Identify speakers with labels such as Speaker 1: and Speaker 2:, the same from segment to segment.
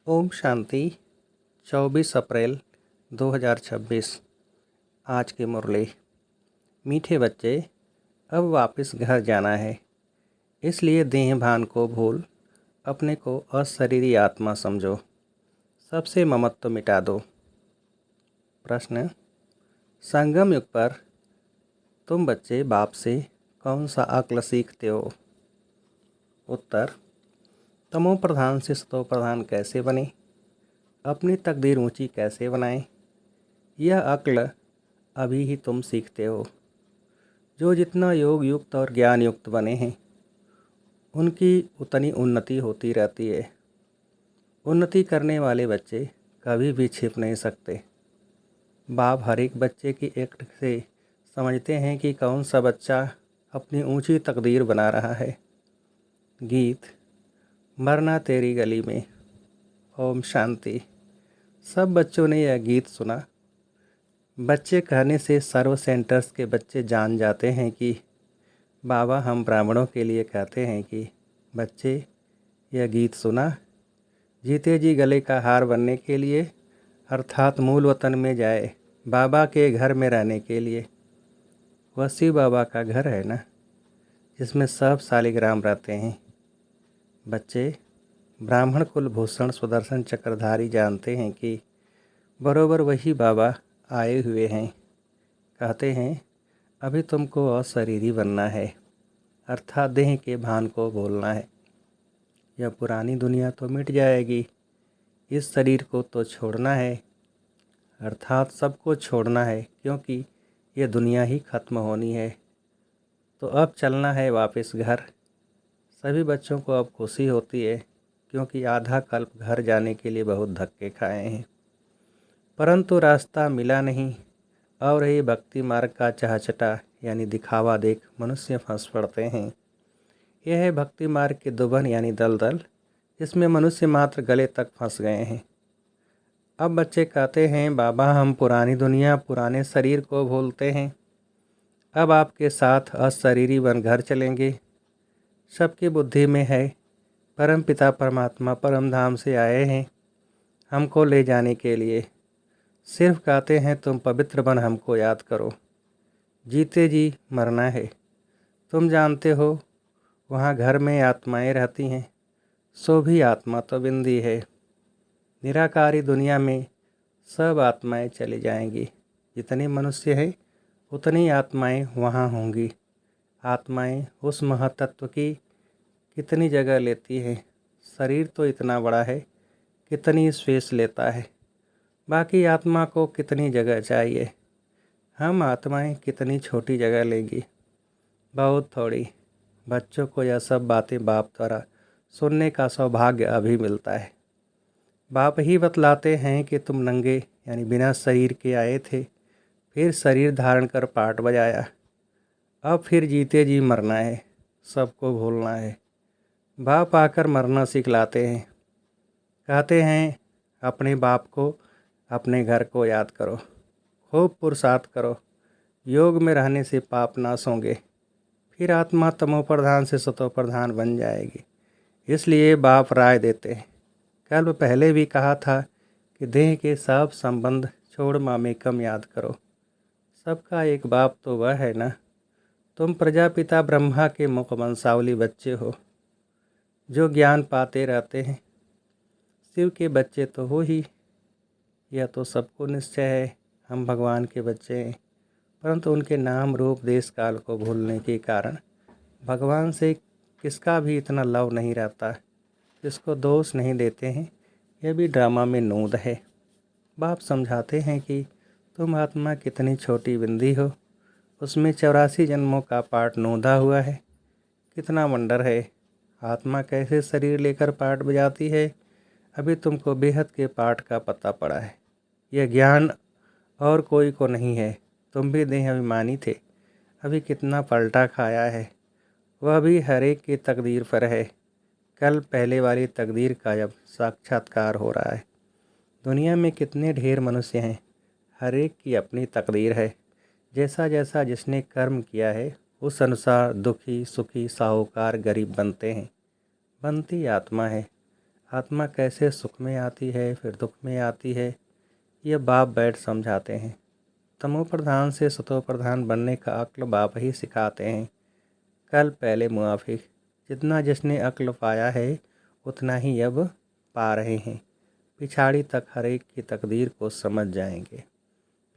Speaker 1: ओम शांति। 24 अप्रैल 2026। आज की मुरली। मीठे बच्चे, अब वापस घर जाना है, इसलिए देह भान को भूल अपने को अशरीरी आत्मा समझो। सबसे ममत्व मिटा दो। प्रश्न: संगम युग पर तुम बच्चे बाप से कौन सा अक्ल सीखते हो? उत्तर: तमो प्रधान से सतो प्रधान कैसे बने, अपनी तकदीर ऊंची कैसे बनाएं, यह अक्ल अभी ही तुम सीखते हो। जो जितना योग युक्त और ज्ञान युक्त बने हैं, उनकी उतनी उन्नति होती रहती है। उन्नति करने वाले बच्चे कभी भी छिप नहीं सकते। बाप हर एक बच्चे की एक्ट से समझते हैं कि कौन सा बच्चा अपनी ऊंची तकदीर बना रहा है। गीत: मरना तेरी गली में। ओम शांति। सब बच्चों ने यह गीत सुना। बच्चे कहने से सर्व सेंटर्स के बच्चे जान जाते हैं कि बाबा हम ब्राह्मणों के लिए कहते हैं कि बच्चे, यह गीत सुना। जीते जी गले का हार बनने के लिए, अर्थात मूल वतन में जाए, बाबा के घर में रहने के लिए। वसी बाबा का घर है ना, जिसमें सब शालिग्राम रहते हैं। बच्चे, ब्राह्मण कुलभूषण सुदर्शन चक्रधारी जानते हैं कि बरोबर वही बाबा आए हुए हैं। कहते हैं अभी तुमको अशरीरी बनना है, अर्थात देह के भान को भूलना है। यह पुरानी दुनिया तो मिट जाएगी, इस शरीर को तो छोड़ना है, अर्थात सबको छोड़ना है, क्योंकि यह दुनिया ही खत्म होनी है। तो अब चलना है वापस घर। सभी बच्चों को अब खुशी होती है, क्योंकि आधा कल्प घर जाने के लिए बहुत धक्के खाए हैं, परंतु रास्ता मिला नहीं। और ये भक्ति मार्ग का चहचटा यानी दिखावा देख मनुष्य फंस पड़ते हैं। यह है भक्ति मार्ग के दुबन यानी दलदल, जिसमें मनुष्य मात्र गले तक फंस गए हैं। अब बच्चे कहते हैं बाबा हम पुरानी दुनिया पुराने शरीर को भूलते हैं, अब आपके साथ अशरीरी बन घर चलेंगे। सबकी बुद्धि में है परम पिता परमात्मा परम धाम से आए हैं हमको ले जाने के लिए। सिर्फ कहते हैं तुम पवित्र बन हमको याद करो। जीते जी मरना है। तुम जानते हो वहाँ घर में आत्माएं रहती हैं, सो भी आत्मा तो बिंदी है। निराकारी दुनिया में सब आत्माएं चली जाएंगी। जितने मनुष्य हैं उतनी आत्माएं वहाँ होंगी। आत्माएं उस महातत्व की कितनी जगह लेती हैं। शरीर तो इतना बड़ा है, कितनी स्पेस लेता है। बाकी आत्मा को कितनी जगह चाहिए। हम आत्माएं कितनी छोटी जगह लेंगी, बहुत थोड़ी। बच्चों को यह सब बातें बाप द्वारा सुनने का सौभाग्य अभी मिलता है। बाप ही बतलाते हैं कि तुम नंगे यानी बिना शरीर के आए थे, फिर शरीर धारण कर पाठ बजाया। अब फिर जीते जी मरना है, सबको भूलना है। बाप आकर मरना सिखलाते हैं। कहते हैं अपने बाप को, अपने घर को याद करो, खूब पुरुषार्थ करो। योग में रहने से पाप नाश होंगे, फिर आत्मा तमो प्रधान से सतो प्रधान बन जाएगी। इसलिए बाप राय देते हैं। कल पहले भी कहा था कि देह के सब संबंध छोड़ मामेकम याद करो। सबका एक बाप तो वह है ना। तुम प्रजापिता ब्रह्मा के मुख वंशावली बच्चे हो, जो ज्ञान पाते रहते हैं। शिव के बच्चे तो हो ही, यह तो सबको निश्चय है। हम भगवान के बच्चे हैं, परंतु उनके नाम रूप देश काल को भूलने के कारण भगवान से किसका भी इतना लव नहीं रहता, किसको दोष नहीं देते हैं। यह भी ड्रामा में नूद है। बाप समझाते हैं कि तुम आत्मा कितनी छोटी बिंदी हो, उसमें 84 जन्मों का पाठ नूदा हुआ है। कितना वंडर है, आत्मा कैसे शरीर लेकर पाठ बजाती है। अभी तुमको बेहद के पाठ का पता पड़ा है। यह ज्ञान और कोई को नहीं है। तुम भी देह अभिमानी थे, अभी कितना पलटा खाया है। वह भी हर एक की तकदीर पर है। कल पहले वाली तकदीर का अब साक्षात्कार हो रहा है। दुनिया में कितने ढेर मनुष्य हैं, हर एक की अपनी तकदीर है। जैसा जैसा जिसने कर्म किया है उस अनुसार दुखी सुखी साहूकार गरीब बनते हैं। बनती आत्मा है। आत्मा कैसे सुख में आती है फिर दुख में आती है, ये बाप बैठ समझाते हैं। तमो प्रधान से सतो प्रधान बनने का अक्ल बाप ही सिखाते हैं। कल पहले मुआफिक जितना जिसने अक्ल पाया है उतना ही अब पा रहे हैं। पिछाड़ी तक हर एक की तकदीर को समझ जाएंगे।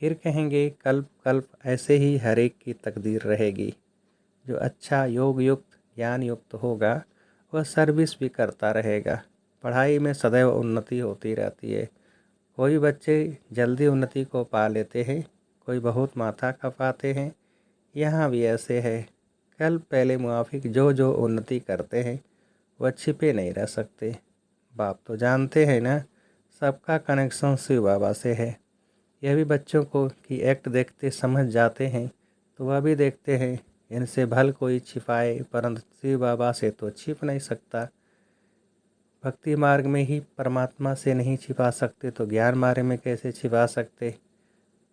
Speaker 1: फिर कहेंगे कल्प कल्प ऐसे ही हर एक की तकदीर रहेगी। जो अच्छा योग युक्त ज्ञान युक्त होगा वह सर्विस भी करता रहेगा। पढ़ाई में सदैव उन्नति होती रहती है। कोई बच्चे जल्दी उन्नति को पा लेते हैं, कोई बहुत माथा खपाते हैं। यहाँ भी ऐसे है। कल पहले मुआफिक जो जो उन्नति करते हैं वह छिपे नहीं रह सकते। बाप तो जानते हैं ना, सबका कनेक्शन शिव बाबा से है। यह भी बच्चों को कि एक्ट देखते समझ जाते हैं, तो वह भी देखते हैं इनसे भल कोई छिपाए, परंतु शिव बाबा से तो छिप नहीं सकता। भक्ति मार्ग में ही परमात्मा से नहीं छिपा सकते तो ज्ञान मार्ग में कैसे छिपा सकते।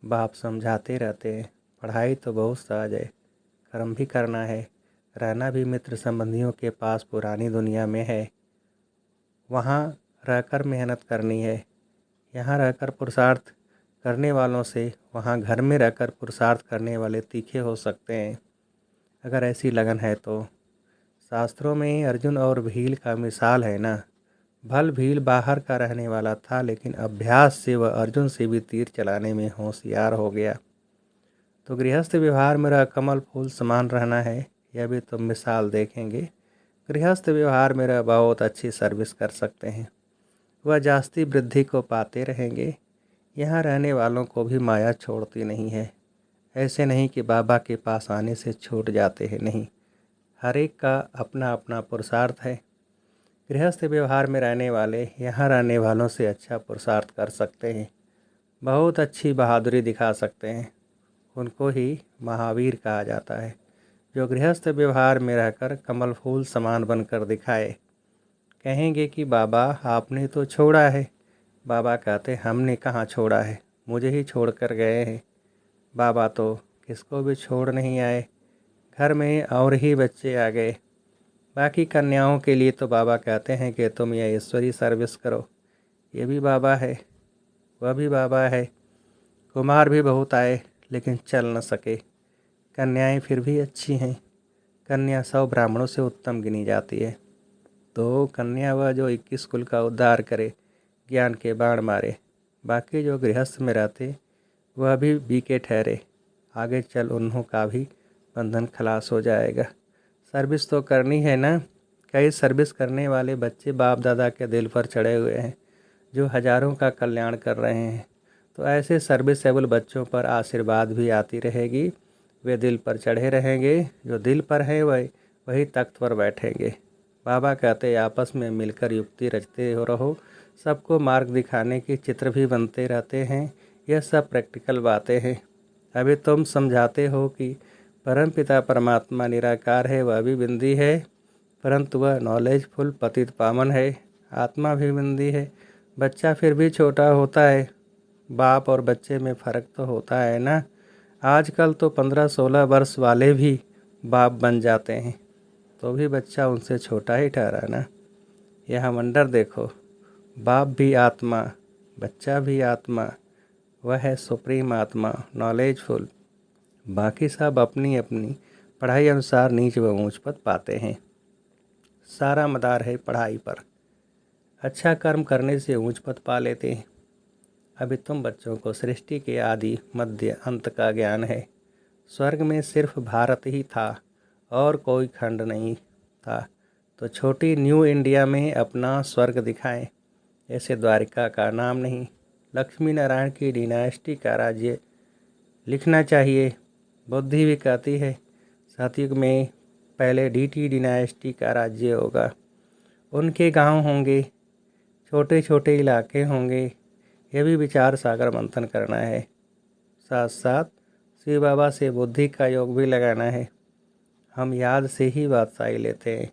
Speaker 1: बाप समझाते रहते हैं। पढ़ाई तो बहुत सहज है, कर्म भी करना है, रहना भी मित्र संबंधियों के पास पुरानी दुनिया में है। वहाँ रहकर मेहनत करनी है। यहाँ रहकर पुरुषार्थ करने वालों से वहाँ घर में रहकर पुरुषार्थ करने वाले तीखे हो सकते हैं, अगर ऐसी लगन है तो। शास्त्रों में अर्जुन और भील का मिसाल है ना। भल भील बाहर का रहने वाला था, लेकिन अभ्यास से वह अर्जुन से भी तीर चलाने में होशियार हो गया। तो गृहस्थ व्यवहार में कमल फूल समान रहना है, यह भी तुम मिसाल देखेंगे। गृहस्थ व्यवहार में बहुत अच्छी सर्विस कर सकते हैं, वह जास्ती वृद्धि को पाते रहेंगे। यहाँ रहने वालों को भी माया छोड़ती नहीं है। ऐसे नहीं कि बाबा के पास आने से छूट जाते हैं, नहीं, हर एक का अपना अपना पुरुषार्थ है। गृहस्थ व्यवहार में रहने वाले यहाँ रहने वालों से अच्छा पुरुषार्थ कर सकते हैं, बहुत अच्छी बहादुरी दिखा सकते हैं। उनको ही महावीर कहा जाता है, जो गृहस्थ व्यवहार में रहकर कमल फूल समान बनकर दिखाए। कहेंगे कि बाबा आपने तो छोड़ा है। बाबा कहते हमने कहाँ छोड़ा है, मुझे ही छोड़ कर गए हैं। बाबा तो किसको भी छोड़ नहीं आए, घर में और ही बच्चे आ गए। बाकी कन्याओं के लिए तो बाबा कहते हैं कि तुम ये ईश्वरी सर्विस करो। ये भी बाबा है, वह भी बाबा है। कुमार भी बहुत आए लेकिन चल न सके। कन्याएं फिर भी अच्छी हैं। कन्या 100 ब्राह्मणों से उत्तम गिनी जाती है। तो कन्या वह जो 21 कुल का उद्धार करे, ज्ञान के बाण मारे। बाकी जो गृहस्थ में रहते वह भी बीके ठहरे। आगे चल उन्हों का भी बंधन खलास हो जाएगा। सर्विस तो करनी है ना। कई सर्विस करने वाले बच्चे बाप दादा के दिल पर चढ़े हुए हैं, जो हजारों का कल्याण कर रहे हैं। तो ऐसे सर्विसेबल बच्चों पर आशीर्वाद भी आती रहेगी। वे दिल पर चढ़े रहेंगे। जो दिल पर है वही तख्त पर बैठेंगे। बाबा कहते आपस में मिलकर युक्ति रचते हो रहो। सबको मार्ग दिखाने के चित्र भी बनते रहते हैं। यह सब प्रैक्टिकल बातें हैं। अभी तुम समझाते हो कि परमपिता परमात्मा निराकार है, वह भी बिंदी है, परंतु वह नॉलेजफुल पतित पावन है। आत्मा भी बिंदी है। बच्चा फिर भी छोटा होता है। बाप और बच्चे में फ़र्क तो होता है ना। आजकल तो 15-16 वर्ष वाले भी बाप बन जाते हैं, तो भी बच्चा उनसे छोटा ही ठहरा ना। यह वंडर देखो, बाप भी आत्मा, बच्चा भी आत्मा, वह है सुप्रीम आत्मा, नॉलेजफुल। बाकी सब अपनी अपनी पढ़ाई अनुसार नीच व ऊंच पद पाते हैं। सारा मदार है पढ़ाई पर। अच्छा कर्म करने से ऊंच पद पा लेते हैं। अभी तुम बच्चों को सृष्टि के आदि मध्य अंत का ज्ञान है। स्वर्ग में सिर्फ भारत ही था और कोई खंड नहीं था। तो छोटी न्यू इंडिया में अपना स्वर्ग दिखाएं। ऐसे द्वारिका का नाम नहीं, लक्ष्मी नारायण की डिनाइस्टी का राज्य लिखना चाहिए। बुद्धि भी कहती है सतयुग में पहले डीटी डिनाइस्टी का राज्य होगा। उनके गांव होंगे, छोटे छोटे इलाके होंगे। यह भी विचार सागर मंथन करना है। साथ साथ शिव बाबा से बुद्धि का योग भी लगाना है। हम याद से ही बादशाही लेते हैं,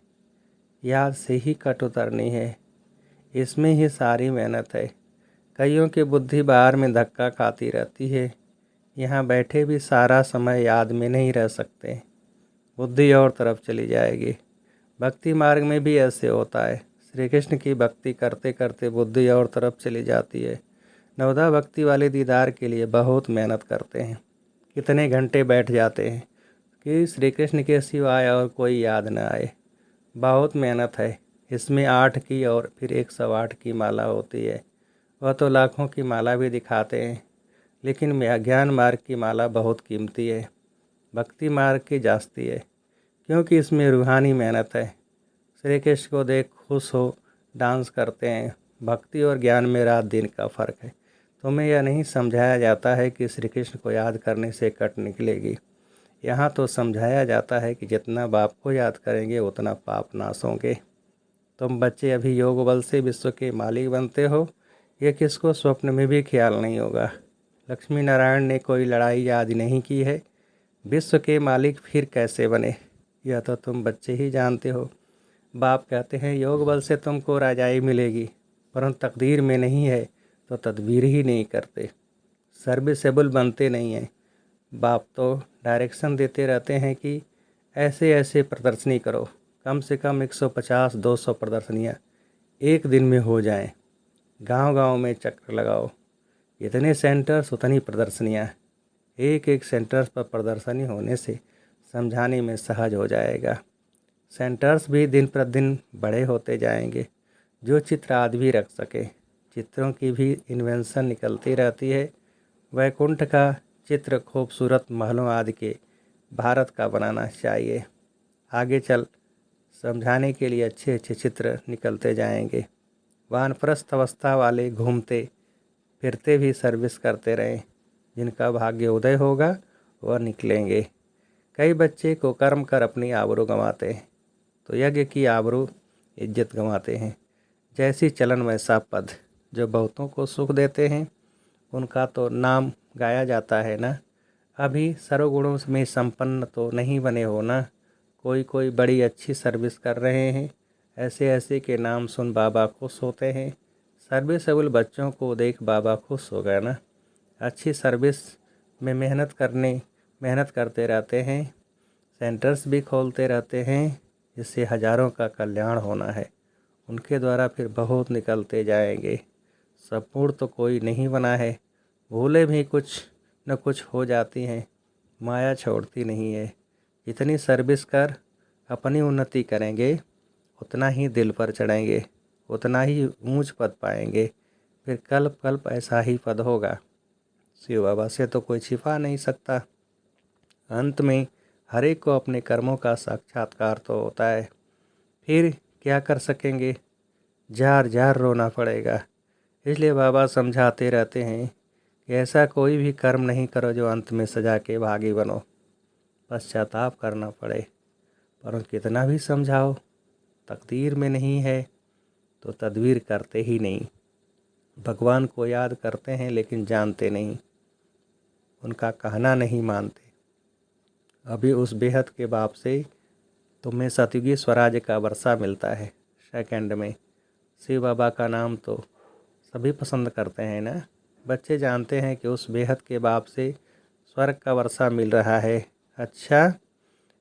Speaker 1: याद से ही कट उतरनी है। इसमें ही सारी मेहनत है। कईयों की बुद्धि बाहर में धक्का खाती रहती है। यहाँ बैठे भी सारा समय याद में नहीं रह सकते, बुद्धि और तरफ चली जाएगी। भक्ति मार्ग में भी ऐसे होता है। श्री कृष्ण की भक्ति करते करते बुद्धि और तरफ चली जाती है। नवदा भक्ति वाले दीदार के लिए बहुत मेहनत करते हैं। कितने घंटे बैठ जाते हैं कि श्री कृष्ण के सिवाय और कोई याद न आए। बहुत मेहनत है इसमें। 8 की और फिर 108 की माला होती है। वह तो लाखों की माला भी दिखाते हैं, लेकिन ज्ञान मार्ग की माला बहुत कीमती है। भक्ति मार्ग की जास्ती है, क्योंकि इसमें रूहानी मेहनत है। श्री कृष्ण को देख खुश हो डांस करते हैं। भक्ति और ज्ञान में रात दिन का फ़र्क है। तुम्हें यह नहीं समझाया जाता है कि श्री कृष्ण को याद करने से कट निकलेगी। यहाँ तो समझाया जाता है कि जितना बाप को याद करेंगे उतना पाप नाश होंगे। तुम बच्चे अभी योग बल से विश्व के मालिक बनते हो, यह किसको स्वप्न में भी ख्याल नहीं होगा। लक्ष्मी नारायण ने कोई लड़ाई याद नहीं की है। विश्व के मालिक फिर कैसे बने, यह तो तुम बच्चे ही जानते हो। बाप कहते हैं योग बल से तुमको राजाई मिलेगी, परंतु तकदीर में नहीं है तो तदबीर ही नहीं करते, सर्विसेबल बनते नहीं हैं। बाप तो डायरेक्शन देते रहते हैं कि ऐसे ऐसे प्रदर्शनी करो, कम से कम 150-200 प्रदर्शनियाँ एक दिन में हो जाएं। गांव-गांव में चक्कर लगाओ, इतने सेंटर्स उतनी प्रदर्शनियाँ। एक एक सेंटर्स पर प्रदर्शनी होने से समझाने में सहज हो जाएगा। सेंटर्स भी दिन प्रतिदिन बड़े होते जाएंगे। जो चित्र आदि भी रख सके, चित्रों की भी इन्वेंशन निकलती रहती है। वैकुंठ का चित्र खूबसूरत महलों आदि के भारत का बनाना चाहिए। आगे चल समझाने के लिए अच्छे अच्छे चित्र निकलते जाएंगे। वानप्रस्थ अवस्था वाले घूमते फिरते भी सर्विस करते रहें। जिनका भाग्य उदय होगा वह निकलेंगे। कई बच्चे को कर्म कर अपनी आबरू गंवाते हैं, तो यज्ञ की आबरू इज्जत गंवाते हैं। जैसी चलन वैसा पद। जो बहुतों को सुख देते हैं उनका तो नाम गाया जाता है ना। अभी सर्वगुणों में संपन्न तो नहीं बने हो ना। कोई कोई बड़ी अच्छी सर्विस कर रहे हैं, ऐसे ऐसे के नाम सुन बाबा खुश होते हैं। सर्विसेबल बच्चों को देख बाबा खुश हो गए ना। अच्छी सर्विस में मेहनत करते रहते हैं। सेंटर्स भी खोलते रहते हैं, जिससे हज़ारों का कल्याण होना है। उनके द्वारा फिर बहुत निकलते जाएंगे। संपूर्ण तो कोई नहीं बना है, भूले भी कुछ न कुछ हो जाती हैं। माया छोड़ती नहीं है। जितनी सर्विस कर अपनी उन्नति करेंगे उतना ही दिल पर चढ़ेंगे, उतना ही ऊंच पद पाएंगे। फिर कल्प कल्प ऐसा ही पद होगा। शिव बाबा से तो कोई छिपा नहीं सकता। अंत में हर एक को अपने कर्मों का साक्षात्कार तो होता है। फिर क्या कर सकेंगे, जार जार रोना पड़ेगा। इसलिए बाबा समझाते रहते हैं कि ऐसा कोई भी कर्म नहीं करो जो अंत में सजा के भागी बनो, पश्चाताप करना पड़े। परंतु कितना भी समझाओ, तकदीर में नहीं है तो तदबीर करते ही नहीं। भगवान को याद करते हैं लेकिन जानते नहीं, उनका कहना नहीं मानते। अभी उस बेहद के बाप से तुम्हें सतयुगी स्वराज का वर्षा मिलता है सेकंड में। शिव बाबा का नाम तो सभी पसंद करते हैं ना। बच्चे जानते हैं कि उस बेहद के बाप से स्वर्ग का वर्षा मिल रहा है। अच्छा,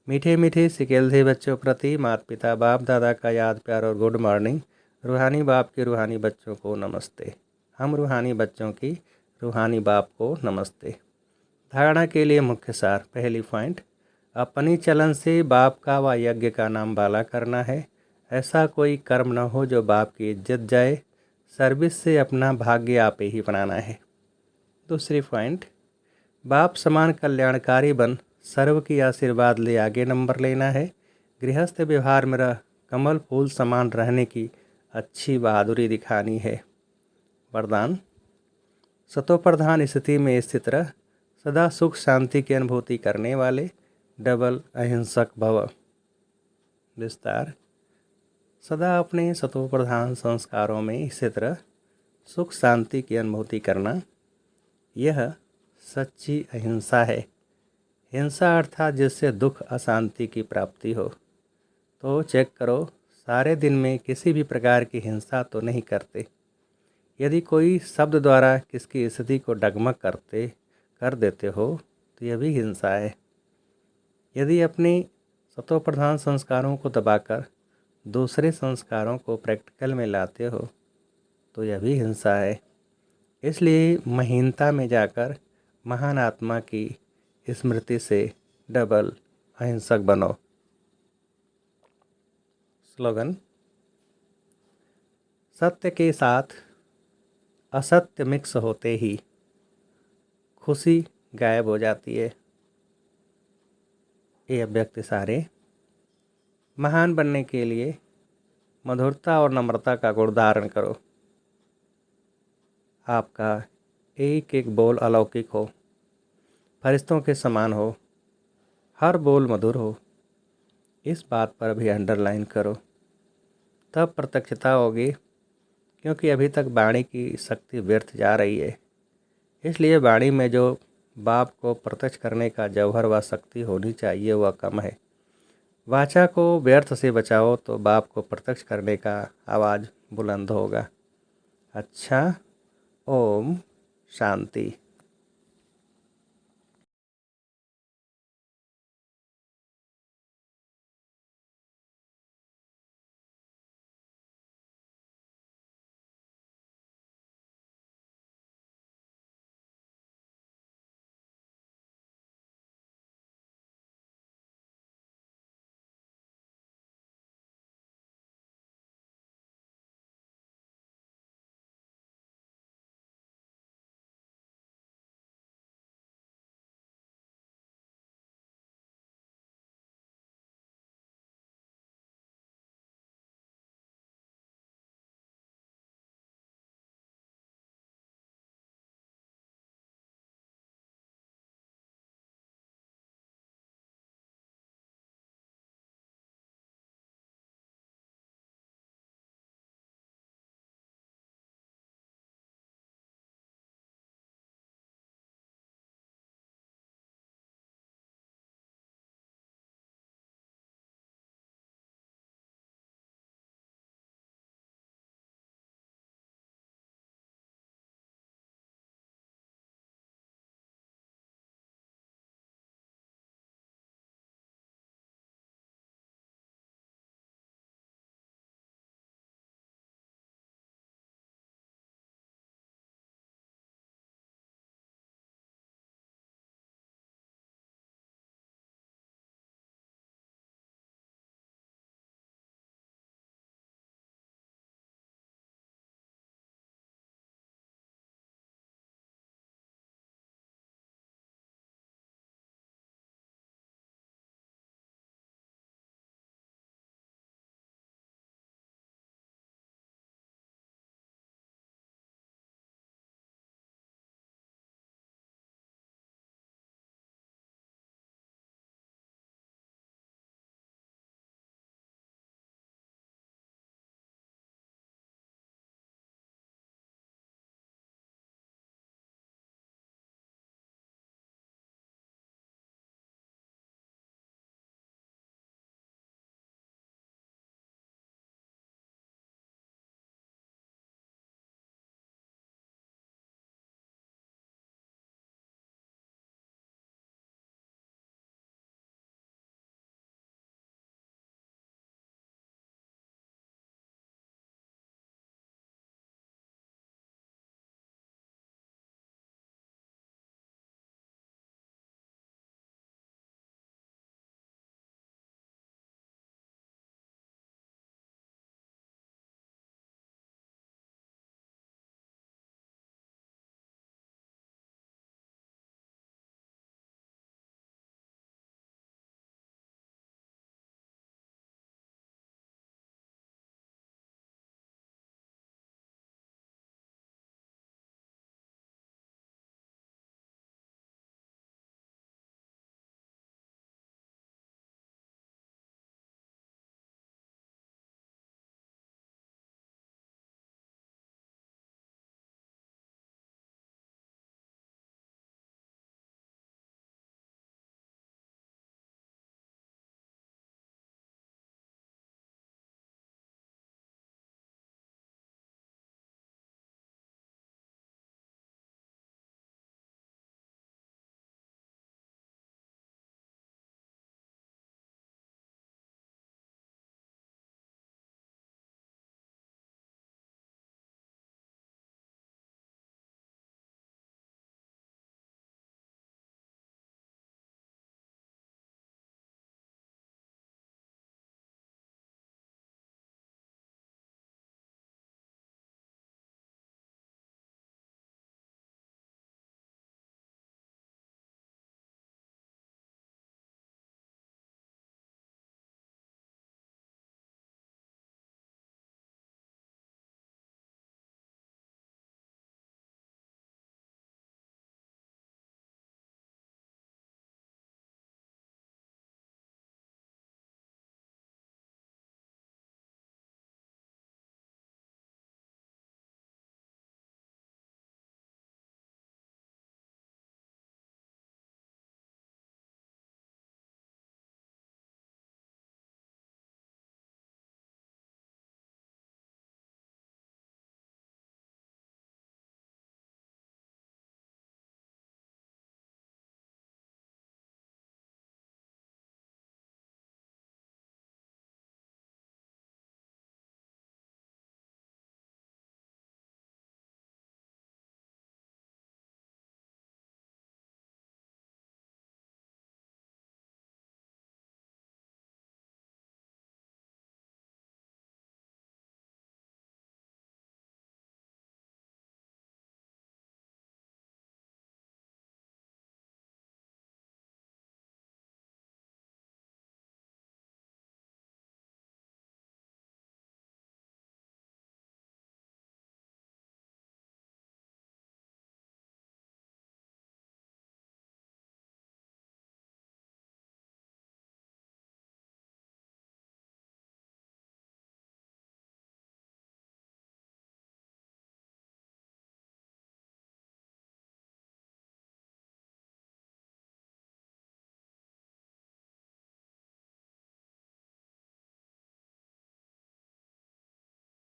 Speaker 1: मीठे मीठे सिकेल्दे बच्चों प्रति माता पिता बाप दादा का याद प्यार और गुड मॉर्निंग। रूहानी बाप के रूहानी बच्चों को नमस्ते। हम रूहानी बच्चों की रूहानी बाप को नमस्ते। धारणा के लिए मुख्य सार। पहली पॉइंट, अपनी चलन से बाप का व यज्ञ का नाम बाला करना है। ऐसा कोई कर्म न हो जो बाप की इज्जत जाए। सर्विस से अपना भाग्य आप ही बनाना है। दूसरी पॉइंट, बाप समान कल्याणकारी बन सर्व की आशीर्वाद ले आगे नंबर लेना है। गृहस्थ व्यवहार में रह कमल फूल समान रहने की अच्छी बहादुरी दिखानी है। वरदान, सतोप्रधान स्थिति में स्थित रह सदा सुख शांति की अनुभूति करने वाले डबल अहिंसक भव। विस्तार, सदा अपने सतोप्रधान संस्कारों में स्थित रह सुख शांति की अनुभूति करना, यह सच्ची अहिंसा है। हिंसा अर्थात जिससे दुख अशांति की प्राप्ति हो। तो चेक करो, सारे दिन में किसी भी प्रकार की हिंसा तो नहीं करते। यदि कोई शब्द द्वारा किसकी स्थिति को डगमग कर देते हो तो यह भी हिंसा है। यदि अपने सतोप्रधान संस्कारों को दबाकर दूसरे संस्कारों को प्रैक्टिकल में लाते हो तो यह भी हिंसा है। इसलिए महीनता में जाकर महान आत्मा की स्मृति से डबल अहिंसक बनो। स्लोगन: सत्य के साथ असत्य मिक्स होते ही खुशी गायब हो जाती है। ये अव्यक्त इशारे। महान बनने के लिए मधुरता और नम्रता का गुण धारण करो। आपका एक एक बोल अलौकिक हो, फरिश्तों के समान हो, हर बोल मधुर हो। इस बात पर भी अंडरलाइन करो, तब प्रत्यक्षता होगी, क्योंकि अभी तक वाणी की शक्ति व्यर्थ जा रही है। इसलिए वाणी में जो बाप को प्रत्यक्ष करने का जौहर व शक्ति होनी चाहिए वह कम है। वाचा को व्यर्थ से बचाओ तो बाप को प्रत्यक्ष करने का आवाज़ बुलंद होगा। अच्छा, ओम शांति।